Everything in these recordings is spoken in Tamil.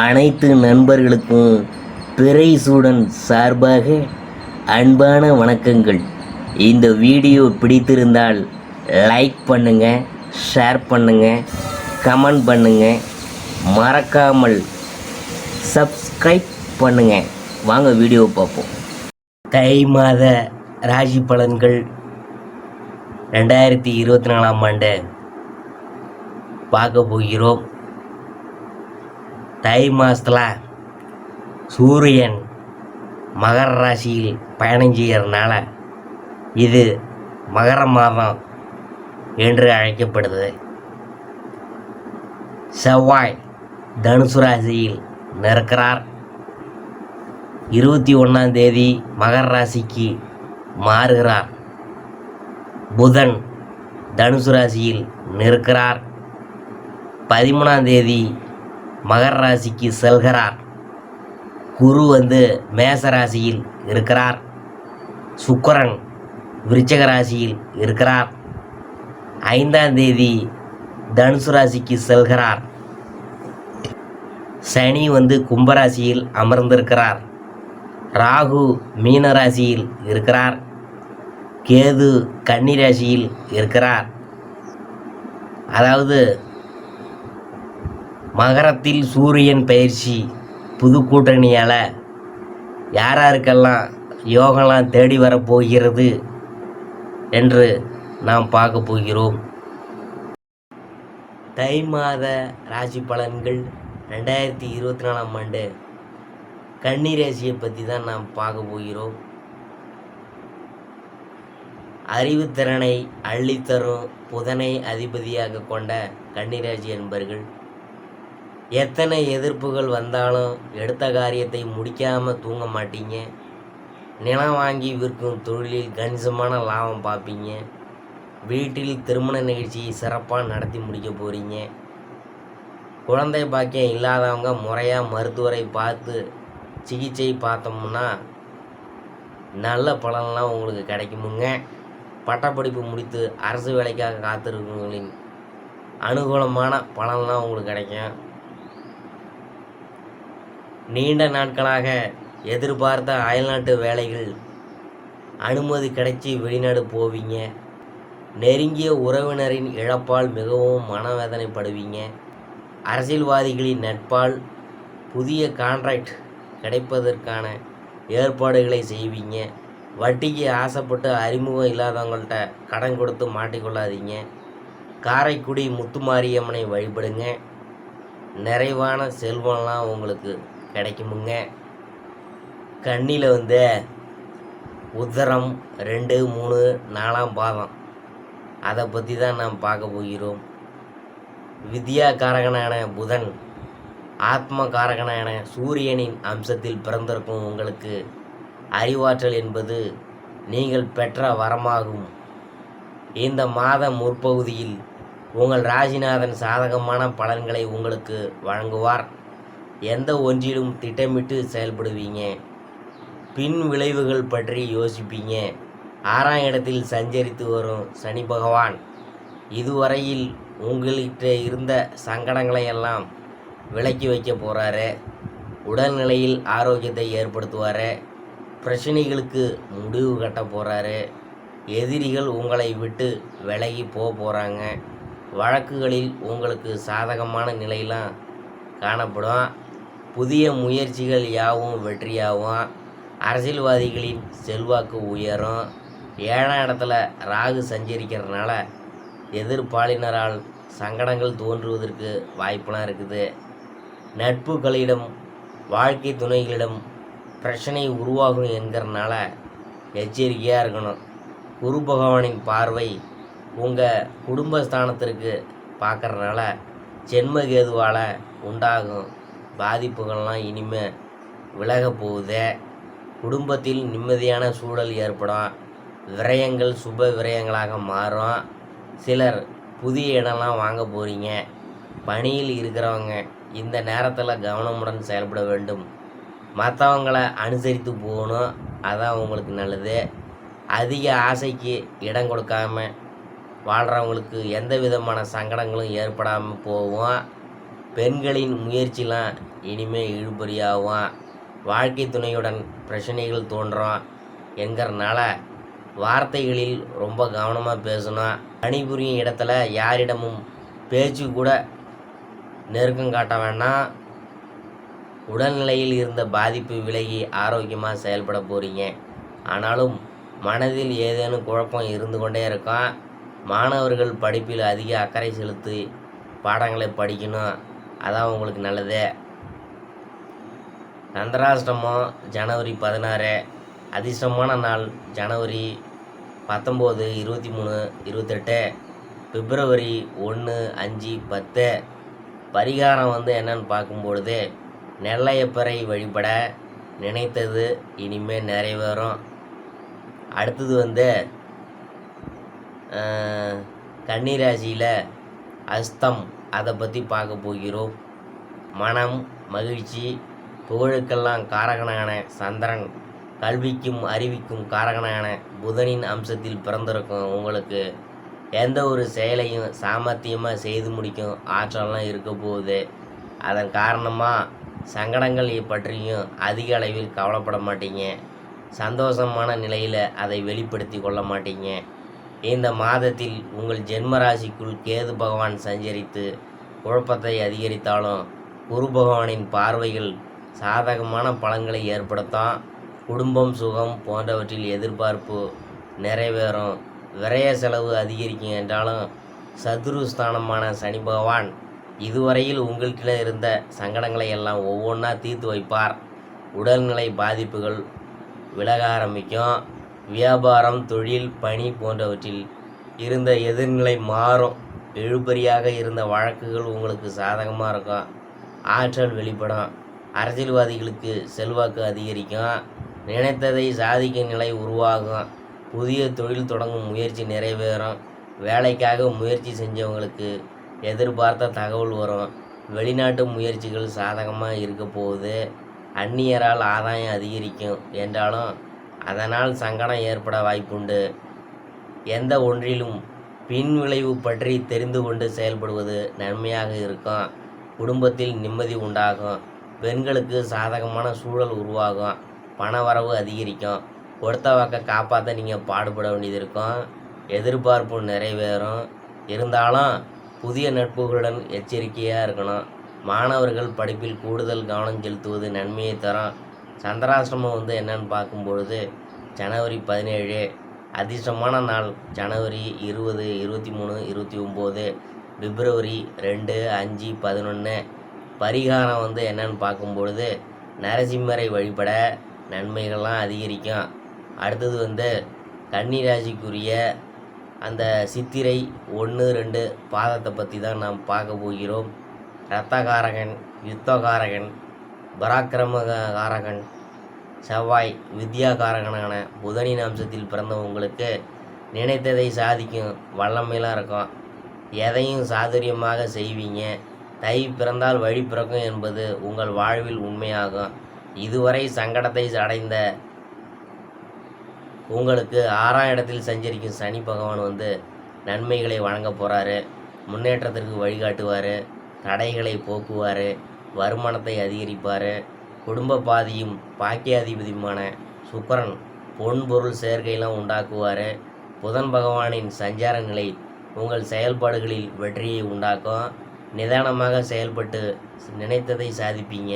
அனைத்து நண்பர்களுக்கும் பிறைசூடன் சார்பாக அன்பான வணக்கங்கள். இந்த வீடியோ பிடித்திருந்தால் லைக் பண்ணுங்கள், ஷேர் பண்ணுங்கள், கமெண்ட் பண்ணுங்கள், மறக்காமல் சப்ஸ்கிரைப் பண்ணுங்கள். வாங்க வீடியோ பார்ப்போம். தை மாத ராசி பலன்கள் 2024 ஆண்டு பார்க்க போகிறோம். தை மாதத்தில் சூரியன் மகர ராசியில் பயணம் செய்கிறதுனால இது மகர மாதம் என்று அழைக்கப்படுது. செவ்வாய் தனுசு ராசியில் நிற்கிறார். 21ஆம் தேதி மகர ராசிக்கு மாறுகிறார். புதன் தனுசு ராசியில் நிற்கிறார். 13ஆம் தேதி மகர ராசிக்கு செல்கிறார். குரு மேச ராசியில் இருக்கிறார். சுக்கிரன் விருச்சிக ராசியில் இருக்கிறார். 5ஆம் தேதி தனுசு ராசிக்கு செல்கிறார். சனி கும்பராசியில் அமர்ந்திருக்கிறார். ராகு மீன ராசியில் இருக்கிறார். கேது கன்னி ராசியில் இருக்கிறார். அதாவது மகரத்தில் சூரியன் பயிற்சி புது கூட்டணியால் யாராருக்கெல்லாம் யோகம்லாம் தேடி வரப்போகிறது என்று நாம் பார்க்க போகிறோம். தை மாத ராசி பலன்கள் 2024 ஆண்டு கன்னி ராசியை பற்றி தான் நாம் பார்க்க போகிறோம். அறிவுத்திறனை அள்ளித்தரும் புதனை அதிபதியாக கொண்ட கன்னிராசி என்பர்கள் எத்தனை எதிர்ப்புகள் வந்தாலும் எடுத்த காரியத்தை முடிக்காமல் தூங்க மாட்டீங்க. நிலம் வாங்கி விற்கும் தொழிலில் கணிசமான லாபம் பார்ப்பீங்க. வீட்டில் திருமண நிகழ்ச்சியை சிறப்பாக நடத்தி முடிக்க போகிறீங்க. குழந்தை பாக்கியம் இல்லாதவங்க முறையாக மருத்துவரை பார்த்து சிகிச்சை பார்த்தோம்னா நல்ல பலன்லாம் உங்களுக்கு கிடைக்குமுங்க. பட்டப்படிப்பு முடித்து அரசு வேலைக்காக காத்திருக்கவங்களின் அனுகூலமான பலன்லாம் உங்களுக்கு கிடைக்கும். நீண்ட நாட்களாக எதிர்பார்த்த அயல்நாட்டு வேலைகள் அனுமதி கிடைச்சி வெளிநாடு போவீங்க. நெருங்கிய உறவினரின் இழப்பால் மிகவும் மனவேதனைப்படுவீங்க. அரசியல்வாதிகளின் நட்பால் புதிய கான்ட்ராக்ட் கிடைப்பதற்கான ஏற்பாடுகளை செய்வீங்க. வட்டிக்கு ஆசைப்பட்டு அறிமுகம் இல்லாதவங்கள்ட்ட கடன் கொடுத்து மாட்டிக்கொள்ளாதீங்க. காரைக்குடி முத்துமாரியம்மனை வழிபடுங்க. நிறைவான செல்வம்லாம் உங்களுக்கு கிடைக்குமுங்க. கண்ணியில் உத்தரம் 2, 3, 4ஆம் பாதம் அதை பற்றி தான் நாம் பார்க்க போகிறோம். வித்யா காரகனான புதன் ஆத்ம காரகனான சூரியனின் அம்சத்தில் பிறந்திருக்கும் உங்களுக்கு அறிவாற்றல் என்பது நீங்கள் பெற்ற வரமாகும். இந்த மாத முற்பகுதியில் உங்கள் ராசிநாதன் சாதகமான பலன்களை உங்களுக்கு வழங்குவார். எந்த ஒன்றிலும் திட்டமிட்டு செயல்படுவீங்க. பின் விளைவுகள் பற்றி யோசிப்பீங்க. 6ஆம் இடத்தில் சஞ்சரித்து வரும் சனி பகவான் இதுவரையில் உங்கள்கிட்ட இருந்த சங்கடங்களை எல்லாம் விலக்கி வைக்க போகிறாரு. உடல்நிலையில் ஆரோக்கியத்தை ஏற்படுத்துவார். பிரச்சனைகளுக்கு முடிவு கட்ட போகிறாரு. எதிரிகள் உங்களை விட்டு விலகி போகிறாங்க. வழக்குகளில் உங்களுக்கு சாதகமான நிலையெல்லாம் காணப்படும். புதிய முயற்சிகள் யாவும் வெற்றியாகும். அரசியல்வாதிகளின் செல்வாக்கு உயரும். 7ஆம் இடத்துல ராகு சஞ்சரிக்கிறதுனால எதிர்ப்பாளினரால் சங்கடங்கள் தோன்றுவதற்கு வாய்ப்பெல்லாம் இருக்குது. நட்புகளிடம் வாழ்க்கை துணைகளிடம் பிரச்சனை உருவாகும் என்கிறனால எச்சரிக்கையாக இருக்கணும். குரு பகவானின் பார்வை உங்கள் குடும்பஸ்தானத்திற்கு பார்க்குறதுனால ஜென்மகேதுவால் உண்டாகும் பாதிப்புகள்லாம் இனிமேல் விலக போகுது. குடும்பத்தில் நிம்மதியான சூழல் ஏற்படும். விரயங்கள் சுப விரயங்களாக மாறும். சிலர் புதிய இடம்லாம் வாங்க போகிறீங்க. பணியில் இருக்கிறவங்க இந்த நேரத்தில் கவனமுடன் செயல்பட வேண்டும். மற்றவங்களை அனுசரித்து போகணும். அதான் உங்களுக்கு நல்லது. அதிக ஆசைக்கு இடம் கொடுக்காம வாழ்கிறவங்களுக்கு எந்த விதமான சங்கடங்களும் ஏற்படாமல் போகும். பெண்களின் முயற்சிலாம் இனிமேல் இழுபறியாகும். வாழ்க்கை துணையுடன் பிரச்சனைகள் தோன்றும் என்கிறனால வார்த்தைகளில் ரொம்ப கவனமாக பேசணும். பணிபுரியும் இடத்துல யாரிடமும் பேச்சு கூட நெருக்கம் காட்ட வேண்டாம். உடல்நிலையில் இருந்த பாதிப்பு விலகி ஆரோக்கியமாக செயல்பட போகிறீங்க. ஆனாலும் மனதில் ஏதேனும் குழப்பம் இருந்து கொண்டே இருக்கும். மாணவர்கள் படிப்பில் அதிக அக்கறை செலுத்தி பாடங்களை படிக்கணும். அதான் உங்களுக்கு நல்லது. சந்திராஷ்டமம் ஜனவரி 16. அதிர்ஷ்டமான நாள் ஜனவரி 19, 23, 28, பிப்ரவரி 1, 5, 10. பரிகாரம் என்னன்னு பார்க்கும்பொழுது நெல்லையப்பரை வழிபட நினைத்தது இனிமேல் நிறைவேறும். அடுத்தது கன்னிராசியில் அஸ்தம், அதை பற்றி பார்க்க போகிறோம். மனம், மகிழ்ச்சி, புகழுக்கெல்லாம் காரகனான சந்திரன், கல்விக்கும் அறிவிக்கும் காரகனான புதனின் அம்சத்தில் பிறந்திருக்கும் உங்களுக்கு எந்த ஒரு செயலையும் சாமர்த்தியமாக செய்து முடிக்கும் ஆற்றலாம் இருக்க போகுது. அதன் காரணமாக சங்கடங்கள் பற்றியும் அதிக அளவில் கவலைப்பட மாட்டீங்க. சந்தோஷமான நிலையில் அதை வெளிப்படுத்தி கொள்ள மாட்டீங்க. இந்த மாதத்தில் உங்கள் ஜென்மராசிக்குள் கேது பகவான் சஞ்சரித்து குழப்பத்தை அதிகரித்தாலும் குரு பகவானின் பார்வைகள் சாதகமான பலன்களை ஏற்படுத்தும். குடும்பம், சுகம் போன்றவற்றில் எதிர்பார்ப்பு நிறைவேறும். விரய செலவு அதிகரிக்கும் என்றாலும் சதுருஸ்தானமான சனி பகவான் இதுவரையில் உங்கள்கிட்ட இருந்த சங்கடங்களை எல்லாம் ஒவ்வொன்றா தீர்த்து வைப்பார். உடல்நிலை பாதிப்புகள் விலக ஆரம்பிக்கும். வியாபாரம், தொழில், பணி போன்றவற்றில் இருந்த எதிர்நிலை மாறும். இழுபறியாக இருந்த வழக்குகள் உங்களுக்கு சாதகமாக இருக்கும். ஆற்றல் வெளிப்படும். அரசியல்வாதிகளுக்கு செல்வாக்கு அதிகரிக்கும். நினைத்ததை சாதிக்கும் நிலை உருவாகும். புதிய தொழில் தொடங்கும் முயற்சி நிறைவேறும். வேலைக்காக முயற்சி செஞ்சவங்களுக்கு எதிர்பார்த்த தகவல் வரும். வெளிநாட்டு முயற்சிகள் சாதகமாக இருக்க போகுது. அந்நியரால் ஆதாயம் அதிகரிக்கும் என்றாலும் அதனால் சங்கடம் ஏற்பட வாய்ப்புண்டு. எந்த ஒன்றிலும் பின் விளைவு பற்றி தெரிந்து கொண்டு செயல்படுவது நன்மையாக இருக்கும். குடும்பத்தில் நிம்மதி உண்டாகும். பெண்களுக்கு சாதகமான சூழல் உருவாகும். பண வரவு அதிகரிக்கும். கொடுத்த வாக்கை காப்பாற்ற நீங்கள் பாடுபட வேண்டியது இருக்கும். எதிர்பார்ப்பு நிறைவேறும். இருந்தாலும் புதிய நட்புகளுடன் எச்சரிக்கையாக இருக்கணும். மாணவர்கள் படிப்பில் கூடுதல் கவனம் செலுத்துவது நன்மையை தரும். சந்திராஷ்டமம் என்னன்னு பார்க்கும்பொழுது ஜனவரி 17. அதிர்ஷ்டமான நாள் ஜனவரி 20, 23, 29, பிப்ரவரி 2, 5, 11. பரிகாரம் என்னன்னு பார்க்கும்பொழுது நரசிம்மரை வழிபட நன்மைகள்லாம் அதிகரிக்கும். அடுத்தது கன்னிராசிக்குரிய அந்த சித்திரை 1, 2 பாதத்தை பற்றி தான் நாம் பார்க்க போகிறோம். இரத்தகாரகன், யுத்தகாரகன், பராக்கிரமகாரகன் செவ்வாய், வித்யாகாரகனான புதனின் அம்சத்தில் பிறந்த உங்களுக்கு நினைத்ததை சாதிக்கும் வல்லமையெல்லாம் இருக்கும். எதையும் சாதுரியமாக செய்வீங்க. தை பிறந்தால் வழி பிறக்கும் என்பது உங்கள் வாழ்வில் உண்மையாகும். இதுவரை சங்கடத்தை அடைந்த உங்களுக்கு 6ஆம் இடத்தில் சஞ்சரிக்கும் சனி பகவான் நன்மைகளை வழங்க போகிறாரு. முன்னேற்றத்திற்கு வழிகாட்டுவார். தடைகளை போக்குவார். வருமானத்தை அதிகரிப்பார். குடும்ப பாதியும் பாக்கியாதிபதியுமான சுக்கிரன் பொன் பொருள் சேர்க்கையெல்லாம் உண்டாக்குவார். புதன் பகவானின் சஞ்சார நிலை உங்கள் செயல்பாடுகளில் வெற்றியை உண்டாக்கும். நிதானமாக செயல்பட்டு நினைத்ததை சாதிப்பீங்க.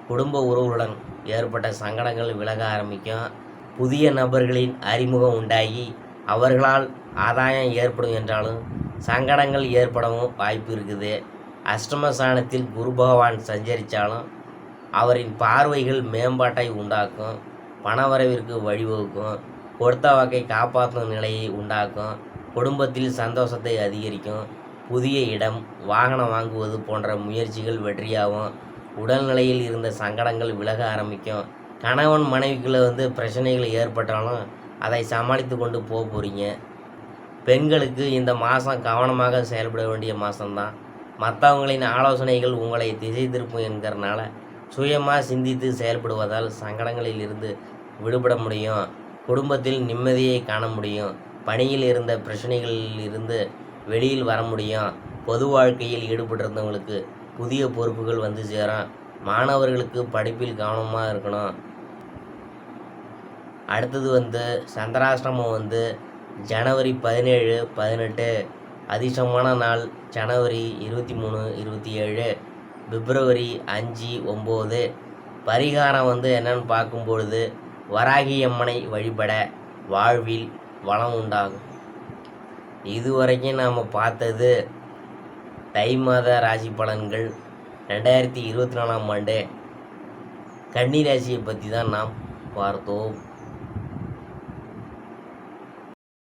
குடும்ப உறவுகளுடன் ஏற்பட்ட சங்கடங்கள் விலக ஆரம்பிக்கும். புதிய நபர்களின் அறிமுகம் உண்டாகி அவர்களால் ஆதாயம் ஏற்படும் என்றாலும் சங்கடங்கள் ஏற்படவும் வாய்ப்பு இருக்குது. அஷ்டமஸ்தானத்தில் குரு பகவான் சஞ்சரித்தாலும் அவரின் பார்வைகள் மேம்பாட்டை உண்டாக்கும். பணவரவிற்கு வழிவகுக்கும். கொடுத்த வாக்கை காப்பாற்றும் நிலையை உண்டாக்கும். குடும்பத்தில் சந்தோஷத்தை அதிகரிக்கும். புதிய இடம், வாகனம் வாங்குவது போன்ற முயற்சிகள் வெற்றியாகும். உடல்நிலையில் இருந்த சங்கடங்கள் விலக ஆரம்பிக்கும். கணவன் மனைவிக்குள்ளே பிரச்சனைகள் ஏற்பட்டாலும் அதை சமாளித்து கொண்டு போக போகிறீங்க. பெண்களுக்கு இந்த மாதம் கவனமாக செயல்பட வேண்டிய மாதம்தான். மற்றவங்களின் ஆலோசனைகள் உங்களை திசை திருப்பும் என்கிறனால சுயமாக சிந்தித்து செயல்படுவதால் சங்கடங்களில் இருந்து விடுபட முடியும். குடும்பத்தில் நிம்மதியை காண முடியும். பணியில் இருந்த பிரச்சனைகளில் இருந்து வெளியில் வர முடியும். பொது வாழ்க்கையில் ஈடுபட்டிருந்தவங்களுக்கு புதிய பொறுப்புகள் சேரும். மாணவர்களுக்கு படிப்பில் கவனமாக இருக்கணும். அடுத்தது வந்து சந்திராஷ்டமம் வந்து ஜனவரி 17, 18. அதிர்ஷ்டமான நாள் ஜனவரி 23, 27, பிப்ரவரி 5, 9. பரிகாரம் வந்து என்னன்னு பார்க்கும்பொழுது வராகி அம்மனை வழிபட வாழ்வில் வளம் உண்டாகும். இதுவரைக்கும் நாம் பார்த்தது தை மாத ராசி பலன்கள் 2024ஆம் ஆண்டு கன்னி ராசியை பற்றி தான் நாம் பார்த்தோம்.